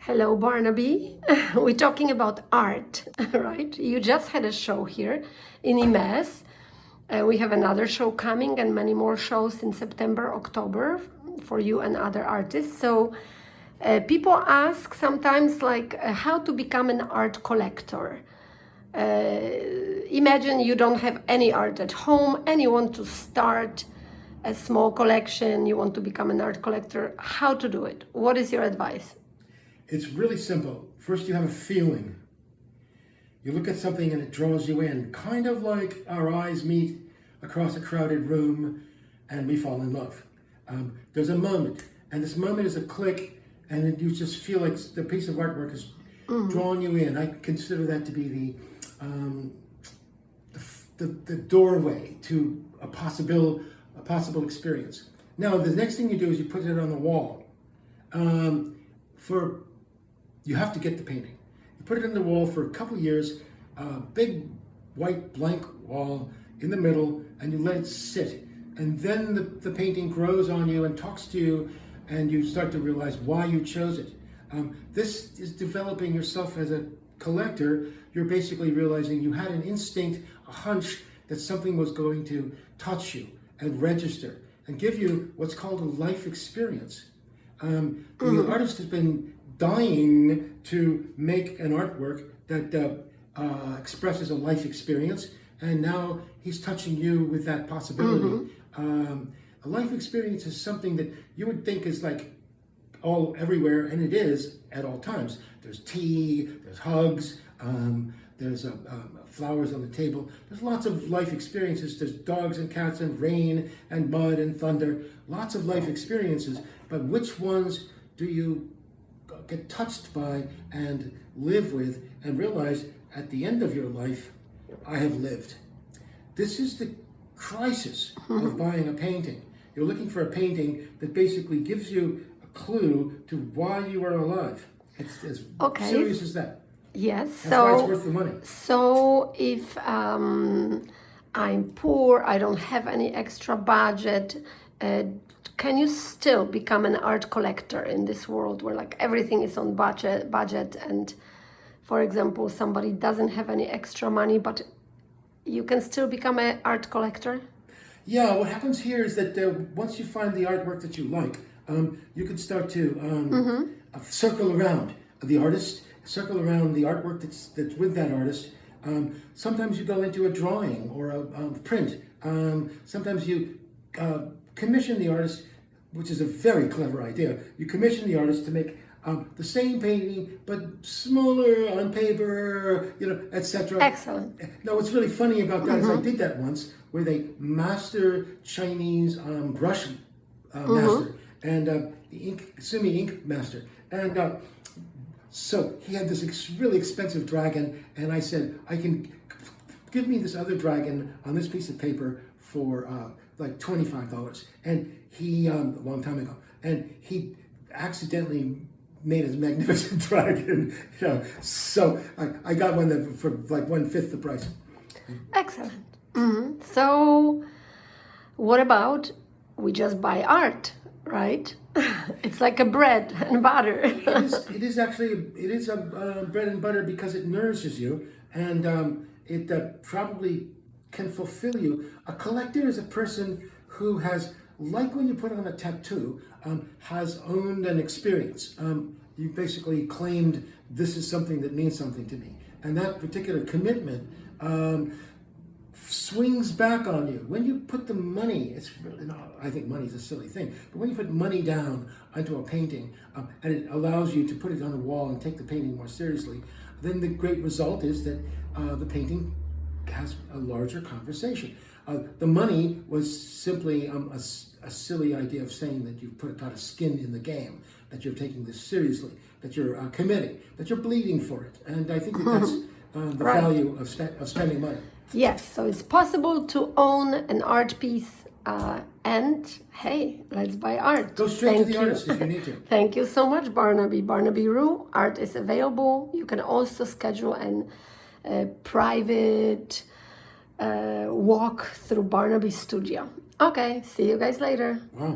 Hello, Barnaby. We're talking about art, right? You just had a show here in IMES. We have another show coming and many more shows in September, October for you and other artists. So people ask sometimes how to become an art collector. Imagine you don't have any art at home and you want to start a small collection, you want to become an art collector. How to do it? What is your advice? It's really simple. First, you have a feeling. You look at something and it draws you in, kind of like our eyes meet across a crowded room and we fall in love. There's a moment, and this moment is a click, and then you just feel like the piece of artwork is drawing you in. I consider that to be the doorway to a possible experience. Now, the next thing you do is you put it on the wall. You have to get the painting. You put it on the wall for a couple years, big white blank wall in the middle, and you let it sit. And then the painting grows on you and talks to you, and you start to realize why you chose it. This is developing yourself as a collector. You're basically realizing you had an instinct, a hunch that something was going to touch you and register and give you what's called a life experience. The artist has been dying to make an artwork that expresses a life experience, and now he's touching you with that possibility. A life experience is something that you would think is like everywhere, and it is at all times. There's tea, there's hugs, there's flowers on the table. There's lots of life experiences. There's dogs and cats and rain and mud and thunder. Lots of life experiences, but which ones do you get touched by and live with and realize at the end of your life, I have lived? This is the crisis of buying a painting. You're looking for a painting that basically gives you a clue to why you are alive. It's as serious as that. Yes. That's why it's worth the money. So if I'm poor, I don't have any extra budget, can you still become an art collector in this world where like everything is on budget and, for example, somebody doesn't have any extra money, but you can still become an art collector? Yeah, what happens here is that once you find the artwork that you like, you can start to circle around the artist, circle around the artwork that's with that artist. Sometimes you go into a drawing or a print. Sometimes you commission the artist, which is a very clever idea. You commission the artist to make the same painting, but smaller on paper, etc. Excellent. Now, what's really funny about that is I did that once with a master Chinese brush master and the Sumi ink master. And so he had this really expensive dragon, and I said, I can give me this other dragon on this piece of paper for like $25. And he, a long time ago, and he accidentally made a magnificent dragon. So I got one for like 1/5 the price. Excellent. So what about we just buy art, right? It's like a bread and butter. It is a bread and butter because it nourishes you, and it probably can fulfill you. A collector is a person who has, like when you put on a tattoo, has owned an experience. You basically claimed this is something that means something to me, and that particular commitment swings back on you. When you put the money, it's really not, I think money is a silly thing, but when you put money down onto a painting and it allows you to put it on the wall and take the painting more seriously, then the great result is that the painting has a larger conversation. The money was simply a silly idea of saying that you've got a skin in the game, that you're taking this seriously, that you're committing, that you're bleeding for it. And I think that's the value of spending money. Yes, so it's possible to own an art piece and hey, let's buy art. Go straight to the artist if you need to. Thank you so much, Barnaby. Barnaby Ruhe, art is available. You can also schedule a private walk through Barnaby's studio. Okay, see you guys later. Wow.